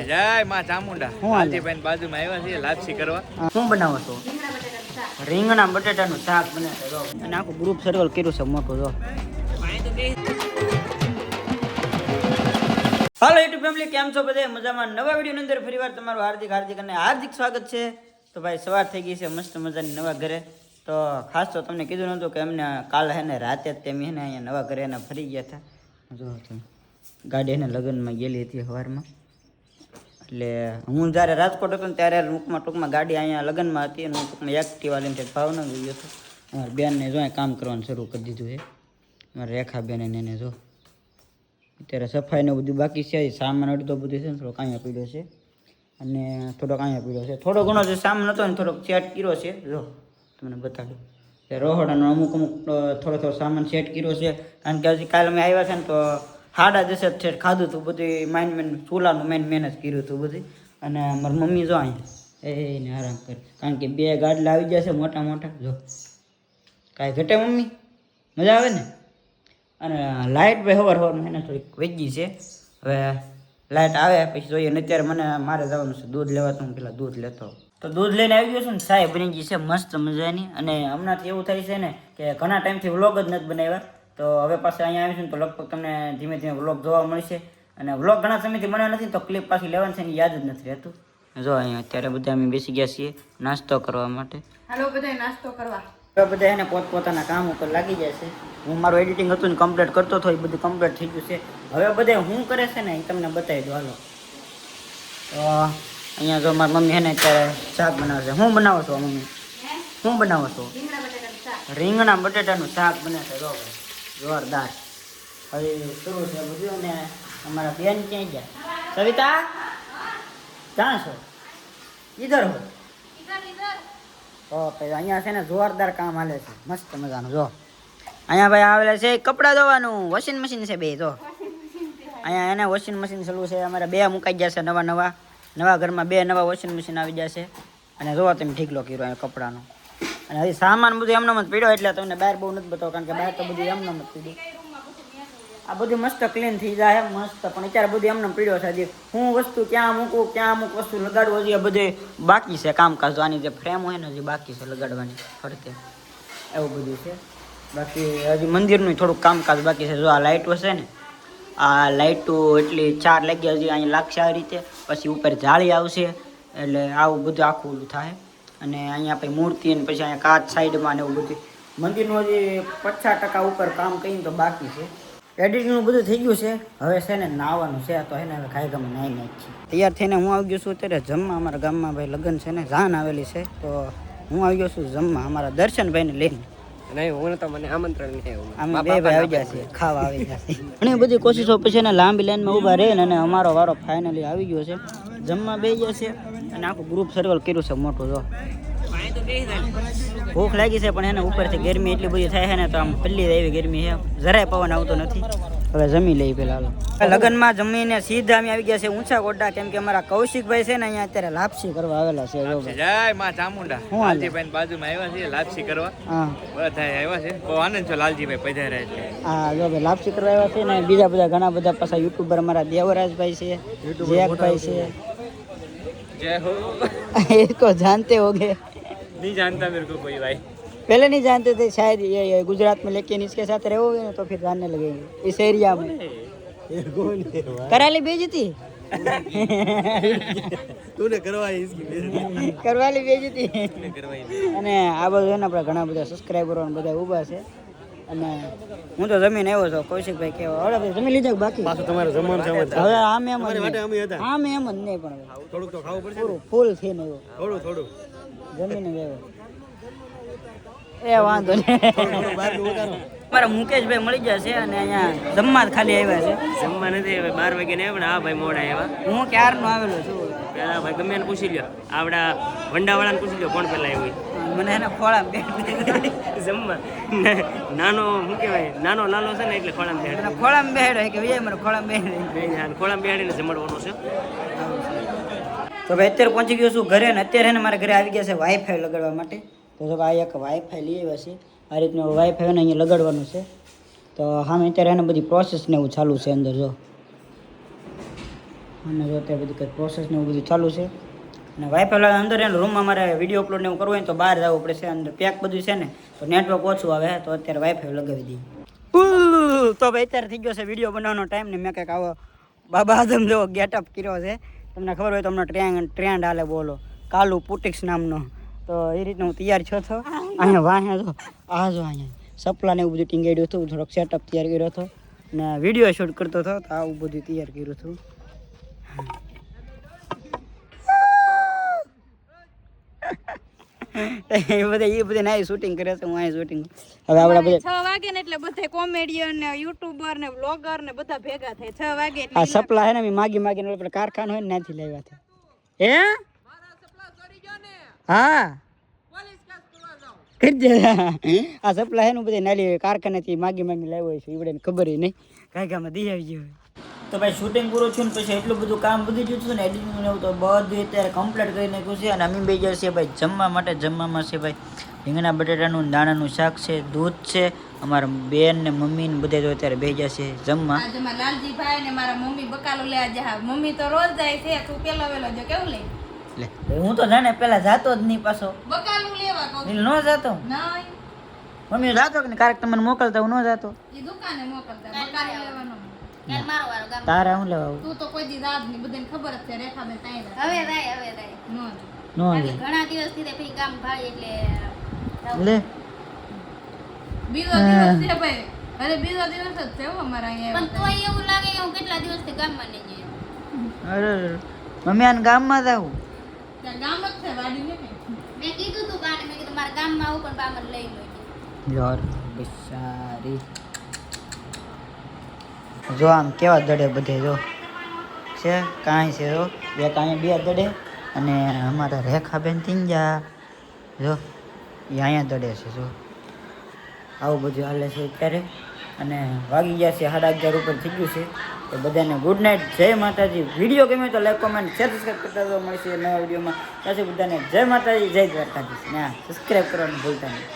જય માં ચામુંડા લાલજીભાઈ બાજુમાં આવ્યા છે લાપસી કરવા. શું બનાવો છો? રીંગણા બટેટાનું શાક બને છે અને આખું ગ્રુપ સર્વલ કર્યું છે મોટું. જો હાલો યુટ્યુબ ફેમિલી, કેમ છો બધા? મજામાં? નવા વિડીયોની અંદર ફરીવાર તમારું હાર્દિક અને હાર્દિક સ્વાગત છે. તો ભાઈ સવાર થઈ ગઈ છે મસ્ત મજાની નવા ઘરે. તો ખાસ તો તમને કીધું નહોતું કે એમને કાલે હે ને રાતે જ તેમ હે ને અહીંયા નવા ઘરે એને ફરી ગયા હતા. જો ગાડી એને લગ્નમાં ગયેલી હતી સવારમાં. એટલે હું જ્યારે રાજકોટ હતો ને ત્યારે ટૂંકમાં ગાડી અહીંયા લગ્નમાં હતી અને હું ટૂંકમાં એક્ટિવા લઈને ભાવનગર ગયો હતો. અમારી બેનને જો કામ કરવાનું શરૂ કરી દીધું છે. મારા રેખાબેન એને જો અત્યારે સફાઈને બધું બાકી છે. સામાન અડધો બધું છે ને થોડોક અહીંયા પીડ્યો છે અને થોડોક અહીંયા પીડ્યો છે. થોડો ઘણો જે સામાન હતો ને થોડોક સેટ કર્યો છે. જો તમને બતાડું રોહડાનો અમુક થોડો સામાન સેટ કર્યો છે. કારણ કે હજી કાલે અમે આવ્યા છે ને તો 10:30 છે ખાધું હતું બધું. મેન ચૂલાનું મહેનત કર્યું હતું બધું. અને મારી મમ્મી જો અહીંયા એને આરામ કરે કારણ કે 2 ગાડલા આવી ગયા છે મોટા મોટા. જો કાંઈ ઘટે મમ્મી? મજા આવે ને? અને લાઇટ ભાઈ સવારમાં એને થોડીક વેચી છે. હવે લાઇટ આવે પછી જોઈએ ને. અત્યારે મારે જવાનું છે દૂધ લેવા. તો હું પેલા દૂધ લેતો તો દૂધ લઈને આવી ગયો છું ને. ચાય બની ગઈ છે મસ્ત મજાની. અને હમણાંથી એવું થાય છે ને કે ઘણા ટાઈમથી વ્લોગ જ નથી બનાવ્યા. તો હવે પાછા અહીંયા આવીશું ને તો લગભગ તમને ધીમે ધીમે વ્લોગ જોવા મળશે. અને વ્લોગ ઘણા સમયથી બનાવ્યા નથી તો ક્લિપ પાછી લેવાની છે ને યાદ જ નથી રહેતું. જો અહીંયા અત્યારે બધા અમે બેસી ગયા છીએ નાસ્તો કરવા માટે. હાલો બધા નાસ્તો કરવા. બધા એને પોતપોતાના કામ ઉપર લાગી જાય છે. હું મારું એડિટિંગ હતું ને કમ્પ્લીટ કરતો હતો, એ બધું કમ્પ્લીટ થઈ ગયું છે. હવે બધા હું કરે છે ને એ તમને બતાવી દો. હાલો તો અહીંયા જો મારી મમ્મી એને અત્યારે શાક બનાવે છે. શું બનાવો છો મમ્મી? શું બનાવો છો? રીંગણા બટેટાનું શાક બને છે. જો જોરદાર. હવે શરૂ છે બધું. અને અમારા બેન ક્યાંય ગયા? સવિતા ક્યાં છો? ઈધર હો? તો અહીંયા છે ને જોરદાર કામ હાલે છે મસ્ત મજાનું. જો અહીંયા ભાઈ આવેલા છે કપડાં ધોવાનું. વોશિંગ મશીન છે બે. જો અહીંયા એને વોશિંગ મશીન ચાલુ છે. અમારે 2 મુકાઈ ગયા છે નવા ઘરમાં 2 નવા વોશિંગ મશીન આવી ગયા છે. અને જોવા તમે ઢીકલો કર્યો અહીંયા કપડાનો. અને હજી સામાન બધું એમનો જ પીડ્યો એટલે તમને બહાર બહુ નથી બતાવો કારણ કે બહાર તો બધું એમનો જ પીડ્યું. આ બધું મસ્ત ક્લીન થઈ જાય મસ્ત. પણ અત્યારે બધું એમનો પીડ્યો છે. હજી હું વસ્તુ ક્યાં મૂકું ક્યાં અમુક વસ્તુ લગાડવું હજી બધું બાકી છે કામકાજ. આની જે ફ્રેમ હોય ને હજી બાકી છે લગાડવાની ફરતે. એવું બધું છે. બાકી હજી મંદિરનું થોડુંક કામકાજ બાકી છે. જો આ લાઇટો છે ને, આ લાઇટો એટલી 4 લાગ્યા હજી અહીંયા લાગશે આ રીતે. પછી ઉપર જાળી આવશે એટલે આવું બધું આખું ઓલું થાય. અને અહીંયા પછી મૂર્તિ અને પછી અહીંયા કાચ સાઈડમાં ને એવું બધું. મંદિરનું હજી 50% ઉપર કામ કરીને તો બાકી છે. એડિટિંગનું બધું થઈ ગયું છે. હવે છે ને નાવાનું છે. તો એને હવે ખાઈ ગમે નાઈ નાખી તૈયાર થઈને હું આવી ગયો છું અત્યારે જમવા. અમારા ગામમાં ભાઈ લગ્ન છે ને જાન આવેલી છે તો હું આવી ગયો છું જમવા અમારા દર્શનભાઈને લઈને. નહીં હું તો મને આમંત્રણ નહીં આવ્યું. અમે 2 ભાઈ આવી ગયા છીએ ખાવા આવી ગયા છે. ઘણી બધી કોશિશો પછી એને લાંબી લાઈનમાં ઊભા રહે ને અને અમારો વારો ફાઇનલી આવી ગયો છે. જમવા બે ગયા છે અને આખું ગ્રુપ સર્વલ કર્યું છે મોટું. જો ભૂખ લાગી છે પણ એને ઉપરથી ગરમી એટલી બધી થાય છે ને તો આમ પલ્લી એવી ગરમી છે. જરાય પવન આવતો નથી. હવે જમી લઈ પેલા. લગ્નમાં જમીને સીધા અમે આવી ગયા છે ઊંચા કોટા. કેમ કે અમારા કૌશિકભાઈ છે ને અહીંયા અત્યારે લાપસી કરવા આવેલા છે. જય માં ચામુંડા લાલજીભાઈ બાજુમાં આવ્યા છે લાપસી કરવા. બધા આવ્યા છે. બહુ આનંદ છે લાલજીભાઈ પધાર્યા એટલે. હા જો ભાઈ લાપસી કરવા આવ્યા છે ને બીજા બધા ઘણા બધા પાછા યુટ્યુબર અમારા દેવરાજભાઈ છે, જેકભાઈ છે. जय हो। इसको जानते होगे? नहीं जानता मेरे को कोई भाई। पहले नहीं जानते थे शायद ये गुजरात में, लेकिन इसके साथ रहोगे ना तो फिर जानने लगेंगे इस एरिया में। कराली भेजी थी तूने करवाई इसकी करवाली भेजी थी અને આ બધું એના આપણા ઘણા બધા સબસ્ક્રાઇબરો ને બધા ઊભા છે. અને હું તો જમીન આવ્યો છું. કૌશિકભાઈ કેવા હવે ભાઈ જમી લીધા બાકી પાછું તમારે જમવાનું છે? હવે આમે એમ જ નહીં પણ થોડુંક તો ખાવું પડશે. ફૂલ થઈને આવ્યો થોડું જમીને ગયો. એ વાંધો નહીં. મારા મુકેશભાઈ મળી જશે અને અહીંયા જમવા જ ખાલી આવ્યા છે. જમવા નથી હવે 12 વાગે ને પણ આ ભાઈ મોડા આવ્યા. હું ક્યારનો આવેલો છું. પેલા ભાઈ ગમે એને પૂછી લ્યો. આવડા વંડાવાળાને પૂછી લ્યો કોણ પેલા આવ્યું. મને એને ખોળા જમવા નાનો શું કહેવાય નાનો લાલો છે ને એટલે ખોળામાં બેહાડે. ખોળામાં બેહાડે કે વિજય મને ખોળામાં બેહાડે. ખોળામાં બેહાડીને જમડવાનો છે. તો ભાઈ અત્યારે પહોંચી ગયો છું ઘરે ને અત્યારે ને મારા ઘરે આવી ગયા છે વાઈફાઈ લગાડવા માટે. તો જો આ એક વાઈફાઈ લઈ આવ્યા છે. આ રીતનું વાઈફાઈ ને અહીંયા લગાડવાનું છે. તો હા અત્યારે એને બધી પ્રોસેસ ને એવું ચાલુ છે અંદર. જો અને જો અત્યારે બધી કંઈ પ્રોસેસ ને એવું બધું ચાલુ છે અને વાઈફાઈ અંદર એનો રૂમમાં મારે વિડીયો અપલોડ ને એવું કરવું હોય તો બહાર જવું પડશે અંદર પેક બધું છે ને તો નેટવર્ક ઓછું આવે તો અત્યારે વાઈફાઈ લગાવી દઈએ તો ભાઈ અત્યારે થઈ ગયો છે વિડીયો બનાવવાનો ટાઈમ ને મેં કંઈક આવો બાબા આઝમ જેવો ગેટઅપ કર્યો છે તમને ખબર હોય તો હમણાં ટ્રેન્ડ હાલે બોલો કાલુ પુટિક્સ નામનો તો એ રીતનું હું તૈયાર છો છો અહીંયા વાહે જો આ જો અહીંયા સપલાને એવું બધું ટીંગાડ્યું હતું થોડોક સેટઅપ તૈયાર કર્યો હતો ને વિડીયો શૂટ કરતો હતો તો આવું બધું તૈયાર કર્યું હતું એ બધા ના શૂટિંગ કરે છે હું અહીં શૂટિંગ હવે આપણા બધા 6 વાગે ને એટલે બધા કોમેડિયન ને યુટ્યુબર ને બ્લોગર ને બધા ભેગા થાય 6 વાગે આ સપલા હે ને મેં માગીને ઓલા કારખાનો હોય ને ત્યાંથી લાવ્યા હતા હે હા આ સપલા હે ને બધા નાલી કારખાનેથી માગી લાવ્યો છે એવડે ખબર નહીં કાંઈ ગામમાં દી આવી ગયો તો ભાઈ શૂટિંગ પૂરું થયું ને પછી એટલું બધું કામ વધી ગયું હતું ને એડિટિંગ એવું તો બધું અત્યારે કમ્પ્લીટ કરી નાખ્યું છે અને અમે બે જશે ભાઈ જમવા માટે જમવામાં છે ભાઈ રીંગણા બટાટાનું દાણાનું શાક છે દૂધ છે અમારા બેન ને મમ્મી ને બધા તો અત્યારે બે જશે જમવા આજે મારા લાલજીભાઈ ને મારા મમ્મી બકાલો લેવા જા મમ્મી તો રોજ જાય છે તું પેલો વેલો જો કેવું લે હું તો જાણે પેલા જાતો જ નહીં પાછો બકાલું લેવા કહું ન જાતો નહીં મમ્મી જાતો કે કારક તમને મોકલતા હું ન જાતો એ દુકાને મોકલતા બકાલું લેવાનો તારા હું લેવા તું તો કોઈ દી રાત ની બધાને ખબર જ છે રેખાબેન તાઈ હવે રાય નો ઘણા દિવસ થી પછી કામ ભાઈ એટલે લે બીજો દિવસ છે ભાઈ અરે બીજો દિવસ જ છે હો અમારા અહીંયા પણ તોય એવું લાગે કે હું કેટલા દિવસ થી ગામમાં નહીં જઈ અરે મમ્મી આને ગામમાં જાવું ત્યાં ગામ જ છે વાડી ને મેં કીધું તું કાને મેં કીધું મારા ગામમાં આવું પણ બામર લઈ ગઈ યાર બિચારી જો આમ કેવા દડે બધે જો છે કાંઈ છે જો બે કાંઈ બે દડે અને અમારા રેખાબેન તીંજા જો એ અહીંયા દડે છે જો આવું બધું હાલે છે અત્યારે અને વાગી ગયા છે 11:30 ઉપર થઈ ગયું છે તો બધાને ગુડ નાઇટ જય માતાજી વિડીયો ગમે તો લાઈક કોમેન્ટ શેર સબસ્ક્રાઈબ કરતા જોવા મળશે નવા વિડીયોમાં ત્યાંથી બધાને જય માતાજી જય દ્વારકાધીશ ને સબસ્ક્રાઈબ કરવાનું ભૂલતા નહીં.